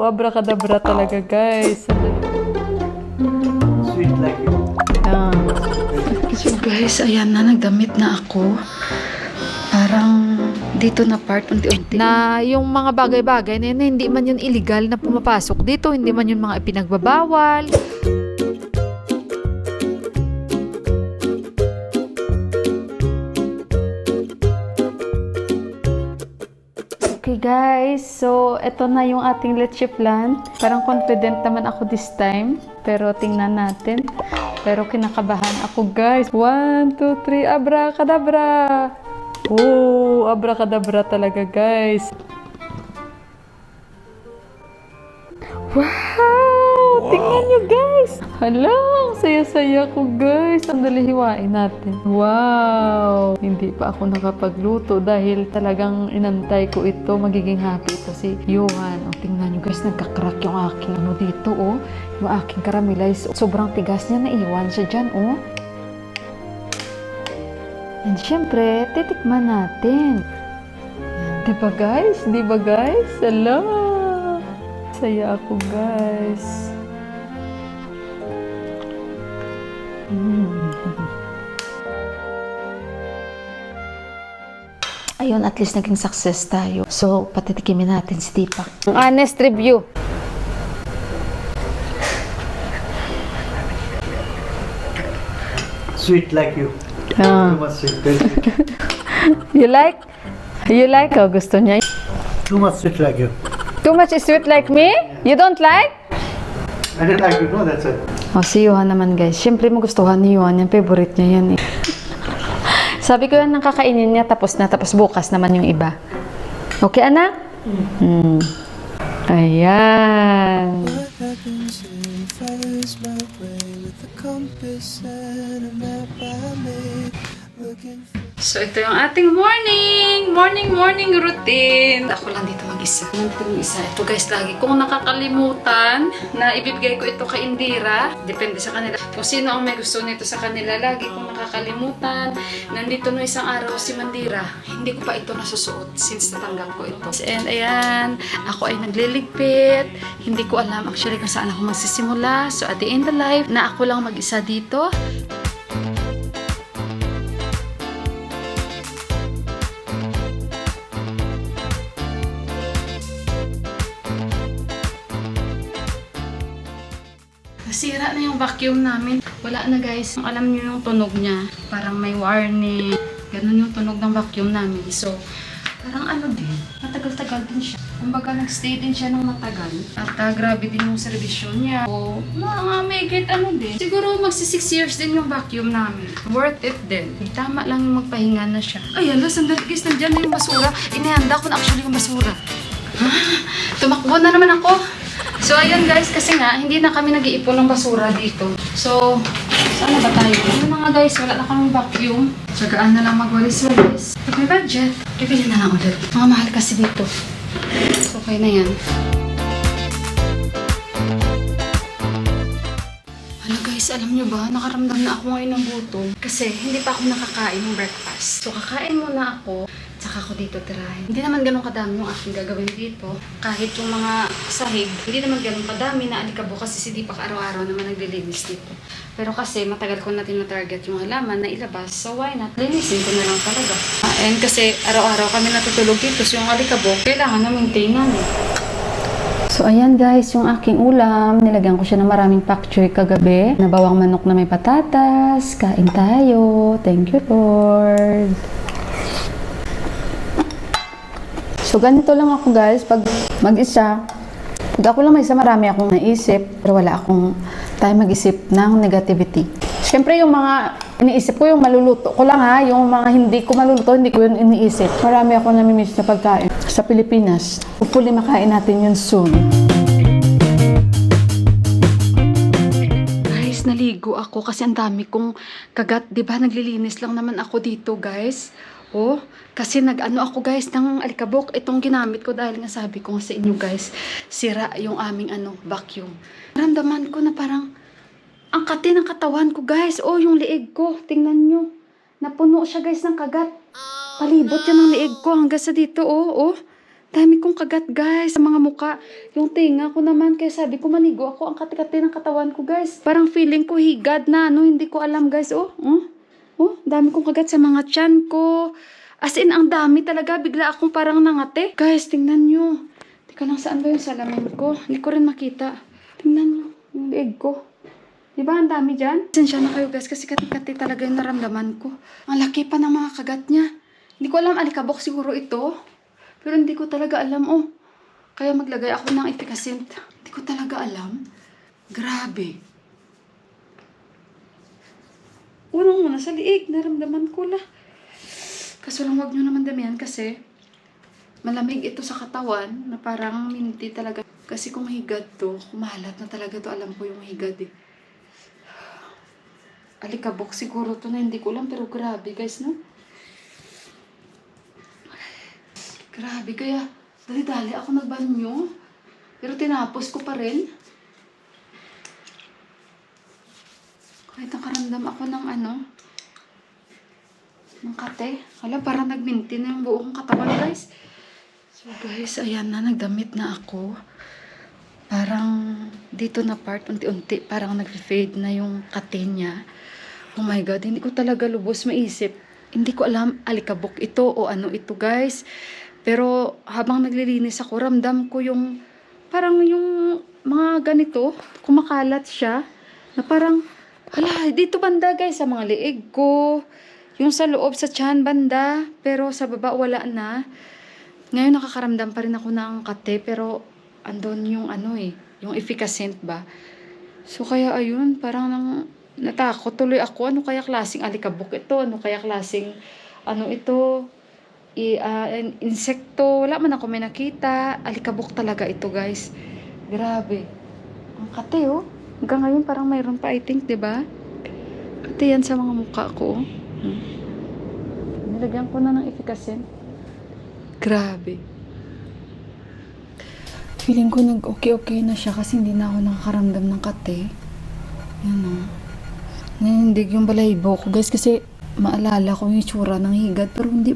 abracadabra talaga, guys. Sweet like you. Ah. So guys, ayan na, nagdamit na ako. Parang dito na part unti-unti. Na yung mga bagay-bagay na yun, hindi man yun illegal na pumapasok dito, hindi man yun mga ipinagbabawal. Okay guys, so eto na yung ating leche plan. Parang confident naman ako this time. Pero tingnan natin. Pero kinakabahan ako guys. 1, 2, 3, abracadabra! Oh, abracadabra talaga guys. Wow! Tingnan nyo guys! Hala, saya-saya ko guys. Sandali hiwain natin. Wow! Hindi pa ako nakapagluto dahil talagang inantay ko ito. Magiging happy ito si Johan. O, tingnan nyo guys, nagka-crack yung aking ano dito oh. Yung aking caramelize. Sobrang tigas niya, naiwan siya dyan oh. And syempre, titikman natin. Diba guys? Diba guys? Hala! Saya ako guys. Ayun, at least naging success tayo. So, patitikimin natin si Deepak. Honest review. Sweet like you. Ah. Too much sweet. Very sweet. You like? You like? Oh, gusto niya. Too much sweet like you. Too much sweet like me? You don't like? I didn't like you. No, that's it. Oh, si Johan naman guys. Siyempre magustuhan ni Johan. Yung favorite niya yan eh. Sabi ko yan, nang kakainin niya tapos na. Tapos bukas naman yung iba. Okay, anak? Ayan. What happens if I lose my way with a compass and a map I made? Looking for So, ito yung ating morning routine. Ako lang dito mag-isa. Nandito mag-isa. Ito guys, lagi kong nakakalimutan na ibibigay ko ito kay Indira. Depende sa kanila. Kung sino ang may gusto nito sa kanila, lagi kong nakakalimutan. Nandito no isang araw si Mandira. Hindi ko pa ito nasusuot since natanggap ko ito. And ayan, ako ay nagliligpit. Hindi ko alam actually kung saan ako magsisimula. So, at the end of life, na ako lang mag-isa dito. Nasira na yung vacuum namin. Wala na guys. Alam niyo yung tunog niya. Parang may warning. Ganun yung tunog ng vacuum namin. So, parang ano din. Matagal-tagal din siya. Kumbaga, nag-stay din siya ng matagal. At grabe din yung servisyo niya. So, may get ano din. Siguro magsi 6 years din yung vacuum namin. Worth it din. Tama lang yung magpahinga na siya. Ay, ala, sandali guys. Nandiyan na yung basura. Inihanda ko na actually yung basura. Tumakbo na naman ako. So, ayun guys, kasi nga, hindi na kami nag-iipon ng basura dito. So, saan na ba tayo? Ano na nga guys, wala na kaming vacuum. Tsagaan na lang magwalis-walis. Pag may budget, bibili na lang ulit. Mga mahal kasi dito. So, okay na yan. Hello guys, alam nyo ba, nakaramdam na ako ngayon ng gutom. Kasi hindi pa ako nakakain ng breakfast. So, kakain muna ako. Tsaka ako dito tirahin. Hindi naman ganun kadami yung aking gagawin dito. Kahit yung mga sahig, hindi naman ganun kadami na alikabok kasi si Deepak araw-araw naman naglilinis dito. Pero kasi matagal ko natin na-target yung halaman na ilabas. So why not? Linisin ko na lang talaga. And kasi araw-araw kami natutulog dito. So yung alikabok, kailangan na maintain namin. So, ayan guys, yung aking ulam. Nilagyan ko siya ng maraming pak choy kagabi. Nabawang manok na may patatas. Kain tayo. Thank you, Lord. So, ganito lang ako guys. Pag mag-isa, pag ako lang may isa, marami akong naisip. Pero wala akong time mag-isip ng negativity. Siyempre, yung mga iniisip ko, yung maluluto ko lang ha. Yung mga hindi ko maluluto, hindi ko yun iniisip. Marami akong namimiss na pagkain sa Pilipinas. Hopefully, makain natin yun soon. Guys, naligo ako kasi ang dami kong kagat. Diba, naglilinis lang naman ako dito guys. Oh, kasi nag-ano ako guys ng alikabok. Itong ginamit ko dahil nga sabi ko sa inyo guys, sira yung aming vacuum. Naramdaman ko na parang ang kati ng katawan ko guys. Oh, yung liig ko. Tingnan nyo. Napuno siya guys ng kagat. Palibot yan ang liig ko hanggang sa dito. Oh, oh. Dami kong kagat, guys, sa mga muka. Yung tinga ko naman, kaya sabi ko, manigo ako ang kati-kati ng katawan ko, guys. Parang feeling ko higad na, ano, hindi ko alam, guys. Dami kong kagat sa mga tiyan ko. As in, ang dami talaga. Bigla akong parang nangate. Guys, tingnan nyo. Teka lang, saan ba yung salamin ko? Hindi ko rin makita. Tingnan nyo, yung leeg ko. Diba, ang dami dyan? Sensya na kayo, guys, kasi kati-kati talaga yung naramdaman ko. Ang laki pa ng mga kagat niya. Hindi ko alam, alikabok siguro ito. Pero hindi ko talaga alam, Kaya maglagay ako ng efficacent. Hindi ko talaga alam. Grabe. Unang muna sa liig, naramdaman ko la. Kaso lang wag nyo naman damihan kasi malamig ito sa katawan na parang minti talaga. Kasi kung higad to, kumalat na talaga to. Alam ko yung higad eh. Alikabok siguro to na hindi ko alam. Pero grabe guys, no? Grabe, kaya dali-dali ako nagbanyo. Pero tinapos ko pa rin. Kahit nakaramdam ako ng ng kate. Hala, parang nagminti na yung buong katawan, guys. So, guys, ayan na, nagdamit na ako. Parang dito na part, unti-unti, parang nag-fade na yung kate niya. Oh my God, hindi ko talaga lubos maisip. Hindi ko alam, alikabok ito o ano ito, guys. Pero habang naglilinis ako, ramdam ko yung parang yung mga ganito, kumakalat siya. Na parang, hala, dito banda guys, sa mga liig ko. Yung sa loob, sa tiyan banda. Pero sa baba, wala na. Ngayon nakakaramdam pa rin ako ng kate. Pero andon yung yung efficacent ba. So kaya ayun, parang natakot tuloy ako. Ano kaya klaseng alikabok ito? Ano kaya klaseng ito? Insekto, wala man ako may nakita. Alikabok talaga ito, guys. Grabe. Ang kate, hanggang ngayon parang mayroon pa, I think, diba? Kate yan sa mga mukha ko. Nilagyan ko na ng efficacent. Grabe. Feeling ko nag-okay na siya kasi hindi na ako nakakaramdam ng kate. Yan, Nanindig yung balahibo ko, guys, kasi maalala ko yung itsura ng higad, pero hindi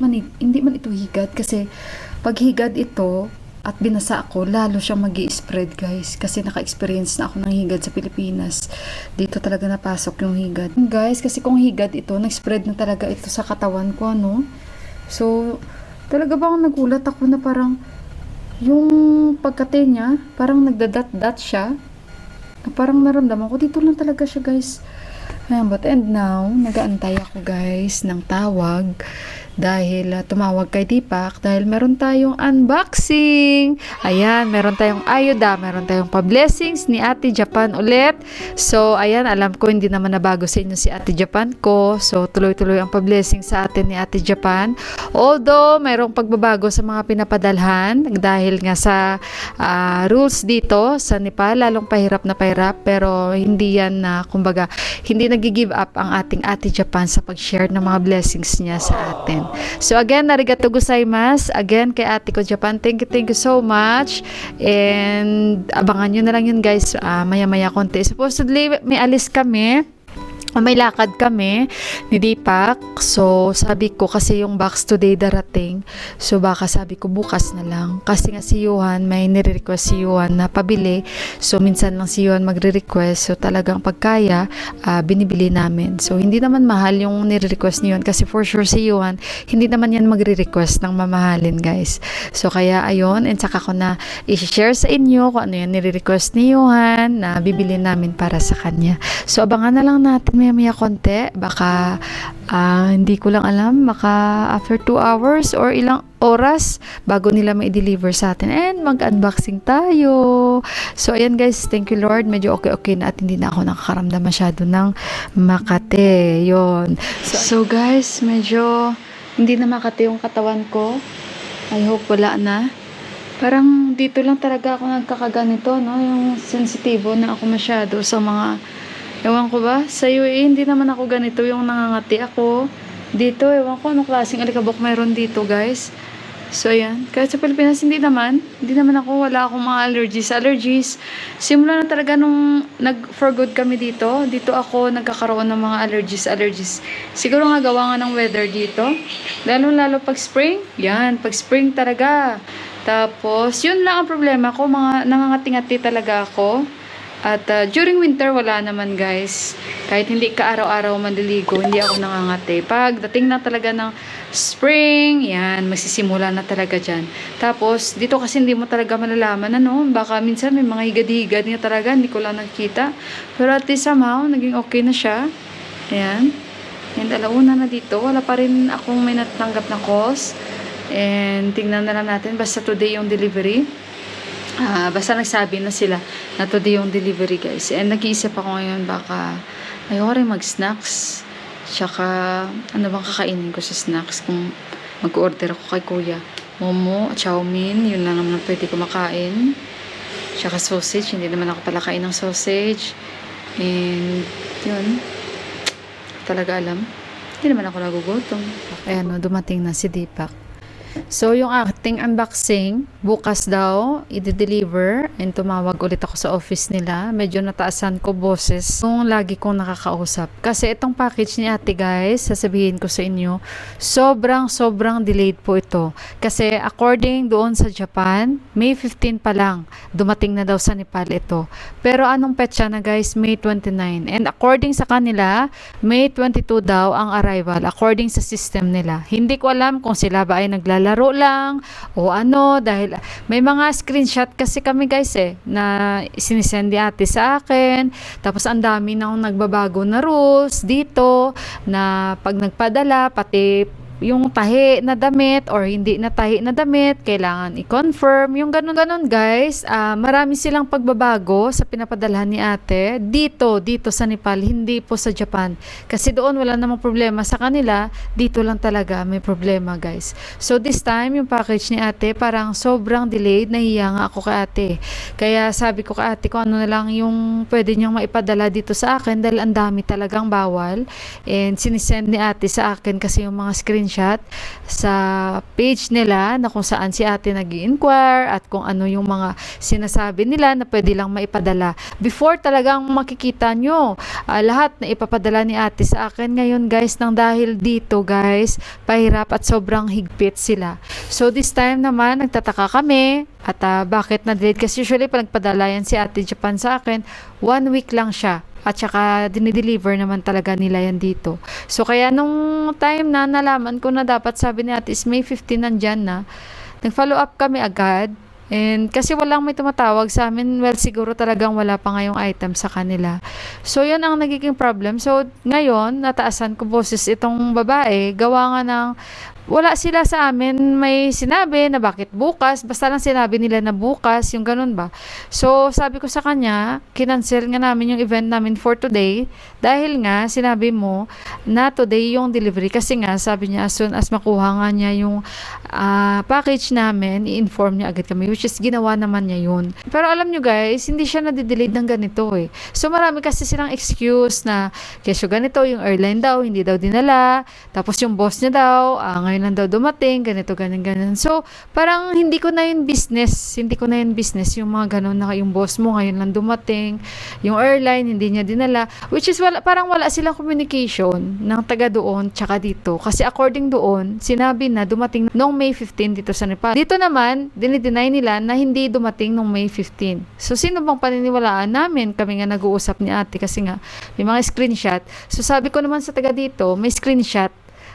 man ito higad kasi pag higad ito at binasa ako, lalo siyang magi-spread, guys, kasi naka-experience na ako ng higad sa Pilipinas. Dito talaga napasok yung higad, guys, kasi kung higad ito, nag-spread na talaga ito sa katawan ko, so talaga bang nagulat ako na parang yung pagkate niya, parang nagdadat-dat siya, na parang naramdaman ko, dito lang talaga siya, guys. But and now, nagaantay ako, guys, ng tawag dahil tumawag kay Deepak dahil meron tayong unboxing. Ayan, meron tayong ayuda, meron tayong pa-blessings ni Ate Japan ulit. So, ayan, alam ko hindi naman nabago sa inyo si Ate Japan ko. So, tuloy-tuloy ang pa-blessing sa atin ni Ate Japan. Although, mayroong pagbabago sa mga pinapadalhan dahil nga sa rules dito sa Nepal, lalong pahirap na pahirap, pero hindi yan kumbaga, hindi nag-give up ang ating Ate Japan sa pag-share ng mga blessings niya sa atin. So again, arigatou gozaimasu. Again, kay Ate ko Japan, thank you so much. And abangan nyo na lang yun, guys, maya-maya konti. Supposedly, may alis kami. May lakad kami ni Deepak. So, sabi ko kasi yung box today darating. So, baka sabi ko bukas na lang. Kasi nga si Johan, may nire-request si Johan na pabili. So, minsan lang si Johan magre-request. So, talagang pagkaya, binibili namin. So, hindi naman mahal yung nire-request ni Johan. Kasi for sure si Johan, hindi naman yan magre-request ng mamahalin, guys. So, kaya ayun. And saka ko na i-share sa inyo kung ano yung nire-request ni Johan na bibili namin para sa kanya. So, abangan na lang natin maya konti, baka hindi ko lang alam, baka after 2 hours or ilang oras bago nila ma-deliver sa atin and mag-unboxing tayo. So ayan, guys, thank you Lord, medyo okay na at hindi na ako nakakaramdam masyado ng makate. Yun. So guys, medyo hindi na makate yung katawan ko. I hope wala na. Parang dito lang talaga ako nagkakaganito, yung sensitibo na ako masyado sa mga ewan ko ba, sa UAE hindi naman ako ganito yung nangangati ako. Dito, ewan ko anong klaseng alikabok mayroon dito, guys. So, ayan. Kahit sa Pilipinas, hindi naman wala akong mga allergies. Simula na talaga nung nag-for good kami dito. Dito ako nagkakaroon ng mga allergies. Siguro nga gawa nga ng weather dito. Lalo pag spring. Yan, pag spring talaga. Tapos, yun lang ang problema ko. Nangangati-ngati talaga ako. At during winter, wala naman guys. Kahit hindi ka araw-araw maliligo, hindi ako nangangati. Pag dating na talaga ng spring, yan, magsisimula na talaga dyan. Tapos, dito kasi hindi mo talaga malalaman, ano, baka minsan may mga higad-higad nga talaga, hindi ko lang nakita. Pero at least somehow, naging okay na siya. Ayan. And alauna na dito, wala pa rin akong may natanggap na calls. And tingnan na lang natin, basta today yung delivery. Basta nagsabi na sila na today yung delivery guys. And nag-iisip ako ngayon baka ayoko rin mag-snacks. Tsaka ano bang kakainin ko sa snacks kung mag-order ako kay kuya. Momo, chow mein, yun lang naman pwede ko makain. Tsaka sausage, hindi naman ako pala kain ng sausage. And yun, talaga alam. Hindi naman ako nagugutom. Ayan, no, dumating na si Deepak. So, yung ating unboxing, bukas daw, i-deliver. And tumawag ulit ako sa office nila. Medyo nataasan ko boses kung lagi kong nakakausap. Kasi itong package ni ate guys, sasabihin ko sa inyo, sobrang delayed po ito. Kasi according doon sa Japan, May 15 pa lang, dumating na daw sa Nepal ito. Pero anong petsa na guys? May 29. And according sa kanila, May 22 daw ang arrival. According sa system nila. Hindi ko alam kung sila ba ay naglalaro lang o ano, dahil may mga screenshot kasi kami guys na sinisend ni ate sa akin, tapos ang dami na nagbabago na rules dito na pag nagpadala pati yung tahi na damit or hindi na tahi na damit, kailangan i-confirm. Yung ganun-ganun guys, marami silang pagbabago sa pinapadalhan ni ate dito sa Nepal, hindi po sa Japan. Kasi doon wala namang problema sa kanila, dito lang talaga may problema guys. So this time, yung package ni ate parang sobrang delayed, nahiya nga ako kay ate. Kaya sabi ko kay ate kung ano na lang yung pwede niyang maipadala dito sa akin dahil ang dami talagang bawal. And sinisend ni ate sa akin kasi yung mga screenshot sa page nila na kung saan si ate nag-i-inquire at kung ano yung mga sinasabi nila na pwede lang maipadala. Before talagang makikita nyo lahat na ipapadala ni ate sa akin. Ngayon guys, nang dahil dito guys, pahirap at sobrang higpit sila. So this time naman, nagtataka kami at bakit na-delayed kasi usually pag nagpadala yan si ate Japan sa akin, 1 week lang siya. At saka dinideliver naman talaga nila yan dito. So kaya nung time na nalaman ko na dapat sabi ni ate is May 15 nandyan na, nag-follow up kami agad. And kasi walang may tumatawag sa amin, well siguro talagang wala pa ngayong item sa kanila. So yun ang nagiging problem. So ngayon, nataasan ko boses itong babae, gawa nga ng wala sila sa amin may sinabi na bakit bukas, basta lang sinabi nila na bukas, yung ganun ba. So sabi ko sa kanya, kinancel nga namin yung event namin for today dahil nga sinabi mo na today yung delivery, kasi nga sabi niya as soon as makuha nga niya yung package namin, i-inform niya agad kami, which is ginawa naman niya yun. Pero alam nyo guys, hindi siya na-delayed ng ganito So marami kasi silang excuse na kesyo ganito, yung airline daw hindi daw dinala, tapos yung boss niya daw ngayon lang daw dumating, ganito, ganyan. So, parang hindi ko na yun business yung mga ganun na yung boss mo ngayon lang dumating, yung airline hindi niya dinala, which is parang wala silang communication ng taga doon tsaka dito. Kasi according doon, sinabi na dumating noong May 15 dito sa Nepal. Dito naman, dinideny nila na hindi dumating noong May 15. So, sino bang paniniwalaan namin? Kami nga nag-uusap ni ate kasi nga may mga screenshot. So, sabi ko naman sa taga dito, may screenshot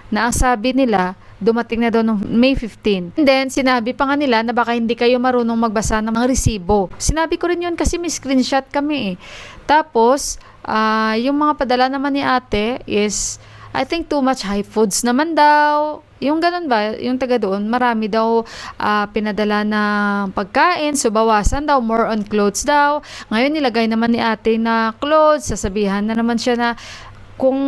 na ang sabi nila, dumating na daw noong May 15. And then, sinabi pa nga nila na baka hindi kayo marunong magbasa ng mga resibo. Sinabi ko rin yun kasi may screenshot kami Tapos, yung mga padala naman ni ate is, I think too much high foods naman daw. Yung ganun ba, yung taga doon, marami daw pinadala ng pagkain, so bawasan daw, more on clothes daw. Ngayon, nilagay naman ni ate na clothes, sasabihan na naman siya na kung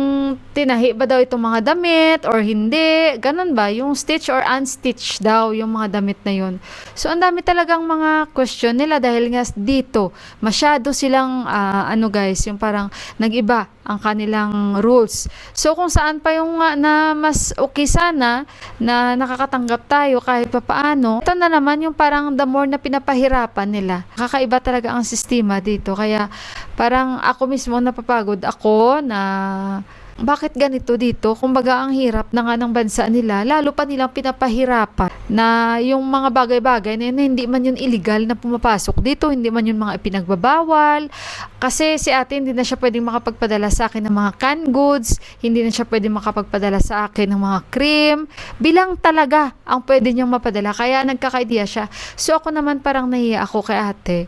tinahi ba daw itong mga damit or hindi, ganun ba, yung stitch or unstitch daw yung mga damit na yun. So ang dami talagang mga question nila dahil nga dito masyado silang guys, yung parang nag-iba ang kanilang rules. So kung saan pa yung na mas okay sana na nakakatanggap tayo kahit papaano, ito na naman yung parang the more na pinapahirapan nila. Kakaiba talaga ang sistema dito. Kaya parang ako mismo napapagod ako na bakit ganito dito? Kumbaga ang hirap na nga ng bansa nila, lalo pa nilang pinapahirapan na yung mga bagay-bagay na yun, hindi man yun illegal na pumapasok dito, hindi man yun mga ipinagbabawal. Kasi si ate hindi na siya pwedeng makapagpadala sa akin ng mga canned goods, hindi na siya pwedeng makapagpadala sa akin ng mga cream. Bilang talaga ang pwede niyang mapadala, kaya nagkaka-idea siya. So ako naman parang nahiya ako kay ate.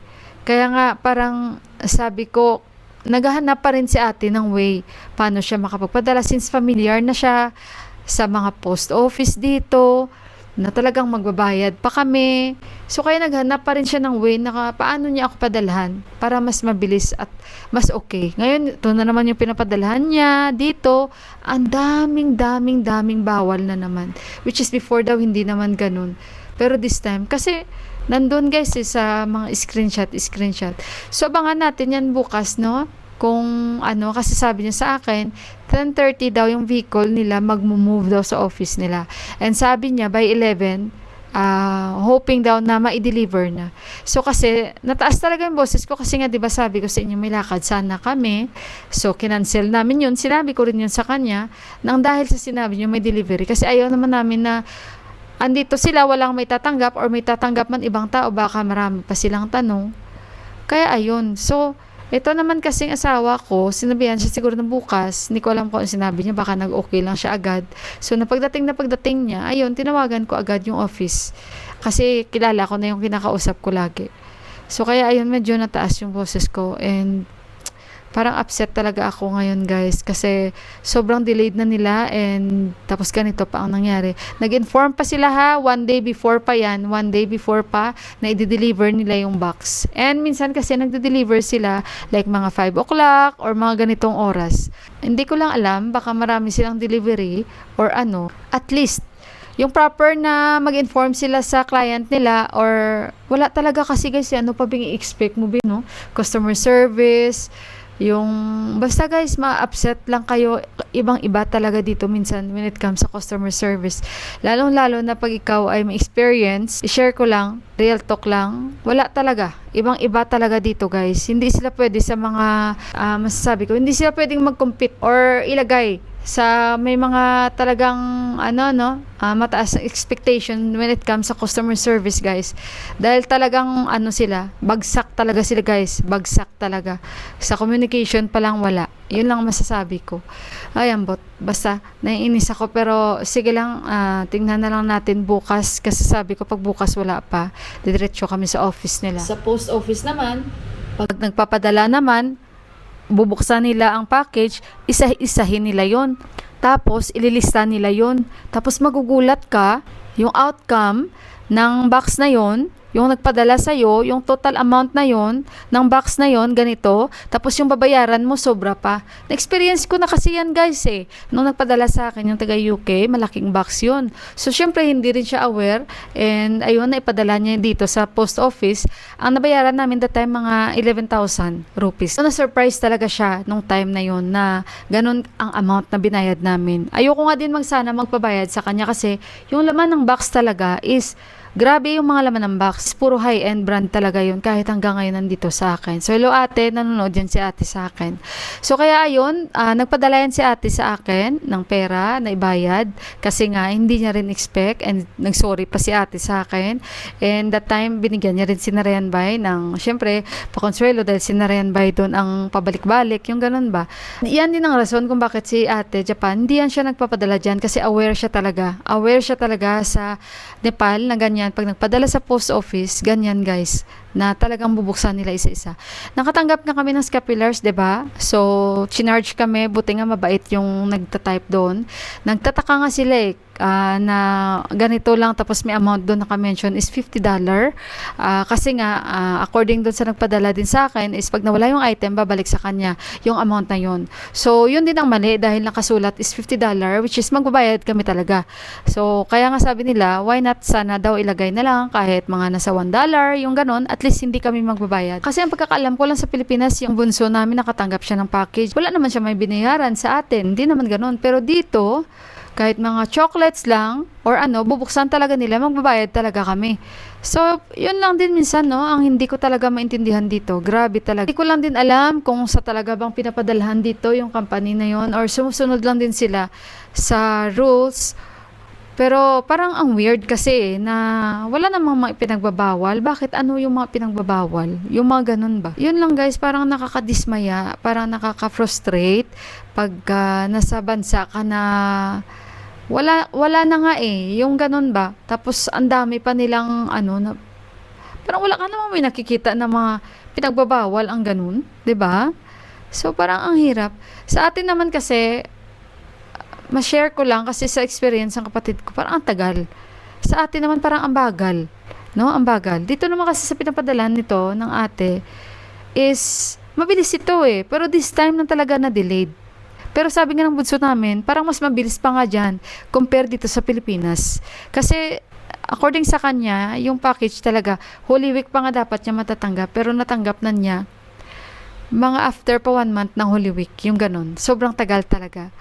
Kaya nga parang sabi ko, naghahanap pa rin si ate ng way paano siya makapagpadala since familiar na siya sa mga post office dito na talagang magbabayad pa kami. So kaya naghanap pa rin siya ng way na paano niya ako padalhan para mas mabilis at mas okay. Ngayon, ito na naman yung pinapadalhan niya dito. Ang daming bawal na naman. Which is before daw hindi naman ganun. Pero this time, kasi nandun guys sa mga screenshot. So abangan natin yan bukas, no? Kung ano, kasi sabi niya sa akin 10:30 daw yung vehicle nila magmo-move daw sa office nila. And sabi niya by 11 hoping daw na ma-deliver na. So kasi nataas talaga yung boses ko kasi nga 'di ba sabi ko sa inyo may lakad sana kami. So kinancel namin yun. Sinabi ko rin yun sa kanya nang dahil sa sinabi niya may delivery kasi ayaw naman namin na andito sila walang may tatanggap or may tatanggap man ibang tao, baka marami pa silang tanong. Kaya ayun. So, ito naman kasing asawa ko, sinabihan siya siguro na bukas, hindi ko alam kung ano sinabi niya, baka nag-okay lang siya agad. So, na pagdating niya, ayun, tinawagan ko agad yung office. Kasi kilala ko na yung kinakausap ko lagi. So, kaya ayun, medyo nataas yung boses ko and parang upset talaga ako ngayon guys kasi sobrang delayed na nila and tapos ganito pa ang nangyari. Nag-inform pa sila ha, one day before pa na i-deliver nila yung box. And minsan kasi nagde-deliver sila like mga 5 o'clock or mga ganitong oras. Hindi ko lang alam, baka marami silang delivery or ano, at least yung proper na mag-inform sila sa client nila or wala talaga kasi guys, ano pa bang i-expect mo no? Customer service, yung basta guys ma-upset lang kayo, ibang-iba talaga dito minsan when it comes sa customer service, lalong-lalo na pag ikaw ay may experience. I-share ko lang, real talk lang, wala talaga, ibang-iba talaga dito guys. Hindi sila pwede sa mga masasabi ko, hindi sila pwedeng mag-compete or ilagay sa may mga talagang mataas na expectation when it comes sa customer service guys, dahil talagang sila, bagsak talaga sila guys, bagsak talaga sa communication pa lang, wala. Yun lang masasabi ko. Ayan, basta naiinis ako, pero sige lang, tingnan na lang natin bukas kasi sabi ko pag bukas wala pa, didiretso kami sa office nila. Sa post office naman, pag nagpapadala naman, bubuksan nila ang package, isa-isahin nila yon. Tapos, ililista nila yon. Tapos, magugulat ka, yung outcome ng box na yon, yung nagpadala sa'yo, yung total amount na yon, ng box na yon, ganito. Tapos, yung babayaran mo, sobra pa. Na-experience ko na kasi yan, guys, eh. Nung nagpadala sa akin, yung taga UK, malaking box yon. So, syempre, hindi rin siya aware. And, ayun, naipadala niya dito sa post office. Ang nabayaran namin that time, mga 11,000 rupees. So, na-surprise talaga siya nung time na yon na ganun ang amount na binayad namin. Ayoko nga din sana magpabayad sa kanya kasi yung laman ng box talaga is grabe yung mga laman ng box. Puro high-end brand talaga yun kahit hanggang ngayon nandito sa akin. So, hello ate, nanonood yan si ate sa akin. So, kaya ayun, nagpadala yan si ate sa akin ng pera na ibayad kasi nga hindi niya rin expect and nagsorry pa si ate sa akin. And that time, binigyan niya rin si Narayan Bay ng, syempre, pakonsuelo dahil si Narayan Bay doon ang pabalik-balik, yung ganun ba. Yan din ang rason kung bakit si ate Japan, hindi yan siya nagpapadala dyan kasi aware siya talaga. Aware siya talaga sa Nepal na ganyan. Pag nagpadala sa post office, ganyan guys, na talagang bubuksan nila isa-isa. Nakatanggap na kami ng scapulars, 'di ba? So, chinarge kami, buti nga mabait yung nagta-type doon. Nagtataka nga sila na ganito lang tapos may amount doon naka-mention is $50. Kasi nga according doon sa nagpadala din sa akin is pag nawala yung item babalik sa kanya yung amount na yun. So yun din ang mali dahil nakasulat is $50 which is magbabayad kami talaga. So kaya nga sabi nila why not sana daw ilagay na lang kahit mga nasa $1 yung ganon, at least hindi kami magbabayad. Kasi ang pagkakaalam ko lang sa Pilipinas yung bunso namin nakatanggap siya ng package. Wala naman siya may binayaran sa atin. Hindi naman ganon. Pero dito kahit mga chocolates lang or ano, bubuksan talaga nila, magbabayad talaga kami. So, yun lang din minsan, no, ang hindi ko talaga maintindihan dito. Grabe talaga. Hindi ko lang din alam kung sa talaga bang pinapadalhan dito yung company na yon or sumusunod lang din sila sa rules. Pero parang ang weird kasi na wala namang mga pinagbabawal. Bakit ano yung mga pinagbabawal? Yung mga ganun ba? Yun lang guys, parang nakakadismaya, parang nakaka-frustrate pag nasa bansa ka na wala na nga eh, yung ganun ba? Tapos ang dami pa nilang ano na parang wala ka namang may nakikita na mga pinagbabawal ang ganun, 'di ba? So parang ang hirap. Sa atin naman kasi ma-share ko lang kasi sa experience ng kapatid ko, parang ang tagal. Sa atin naman parang ang bagal. No? Ang bagal. Dito naman kasi sa pinapadalan nito ng ate is mabilis ito eh. Pero this time na talaga na delayed. Pero sabi nga ng bunso namin, parang mas mabilis pa nga dyan compare dito sa Pilipinas. Kasi according sa kanya, yung package talaga, Holy Week pa nga dapat niya matatanggap. Pero natanggap na niya mga after pa 1 month ng Holy Week. Yung ganun. Sobrang tagal talaga.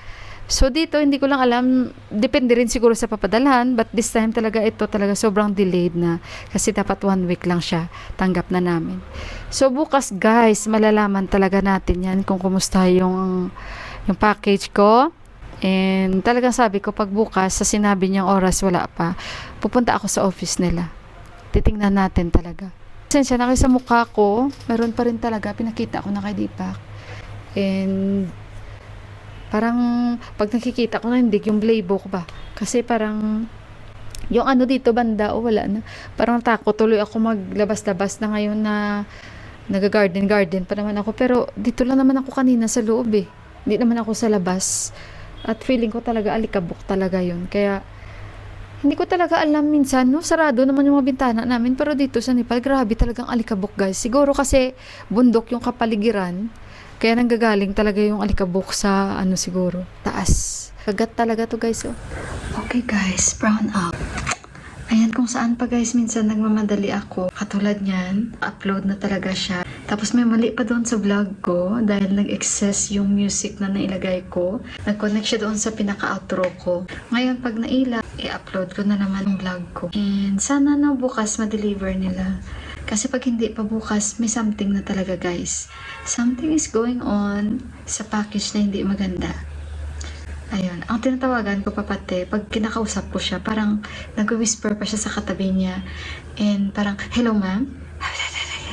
So dito, hindi ko lang alam, depende rin siguro sa papadalhan, but this time talaga ito talaga sobrang delayed na kasi dapat 1 week lang siya, tanggap na namin. So bukas guys, malalaman talaga natin yan kung kumusta yung package ko. And talagang sabi ko, pag bukas, sa sinabi niyang oras, wala pa, pupunta ako sa office nila. Titingnan natin talaga. Pasensya na kayo sa mukha ko, meron pa rin talaga, pinakita ko na kay Deepak. And parang pag nakikita ko na hindi yung playbook ba kasi parang yung ano dito banda o wala na, parang takot tuloy ako maglabas-labas na ngayon na nag-garden pa naman ako, pero dito lang naman ako kanina sa loob eh, hindi naman ako sa labas at feeling ko talaga alikabok talaga yun, kaya hindi ko talaga alam minsan, no, sarado naman yung mga bintana namin, pero dito sa Nepal grabe talagang alikabok guys, siguro kasi bundok yung kapaligiran. Kaya nanggagaling talaga yung alikabok sa ano siguro, taas. Kagat talaga to guys, oh. Okay guys, brown out. Ayan kung saan pa guys, minsan nagmamadali ako. Katulad niyan, upload na talaga siya. Tapos may mali pa doon sa vlog ko dahil nag-excess yung music na nailagay ko. Nag-connect siya doon sa pinaka-outro ko. Ngayon pag naila, i-upload ko na naman yung vlog ko. And sana na bukas ma-deliver nila. Kasi pag hindi pa bukas, may something na talaga guys. Something is going on sa package na hindi maganda. Ayun, ang tinatawagan ko pa pati, pag kinakausap ko siya, parang nag-whisper pa siya sa katabi niya. And parang, hello ma'am?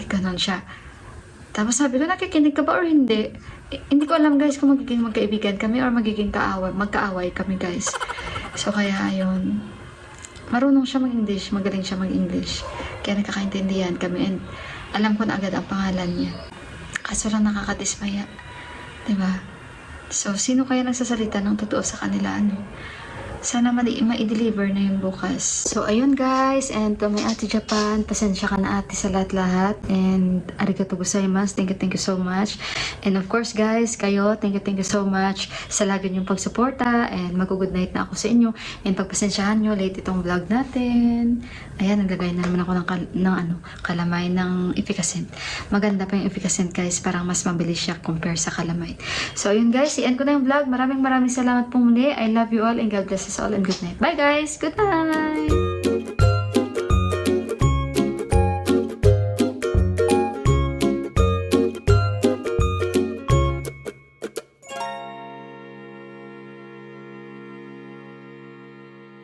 Ganon siya. Tapos sabi ko, nakikinig ka ba or hindi? Hindi ko alam guys kung magiging magkaibigan kami or magiging magkaaway kami guys. So kaya ayun, marunong siya mag-English, magaling siya mag-English. Kaya nagkakaintindihan kami and alam ko na agad ang pangalan niya. Kaso lang nakakadismaya. Diba? So, sino kaya nagsasalita ng totoo sa kanila? Ano? Sana ma-deliver na yun bukas. So, ayun guys. And to my Ate Japan, pasensya ka na ate sa lahat-lahat. And arigatou gozaimasu. Thank you so much. And of course guys, kayo, thank you so much sa lagi niyong pagsuporta. And mag-good night na ako sa inyo. And pagpasensyahan nyo, late itong vlog natin. Ayan, naglagay na naman ako ng kalamay ng efficacent. Maganda pa yung efficacent guys. Parang mas mabilis siya compare sa kalamay. So, ayun guys. I-end ko na yung vlog. Maraming salamat po muli. I love you all and God bless us all and good night. Bye guys! Good night!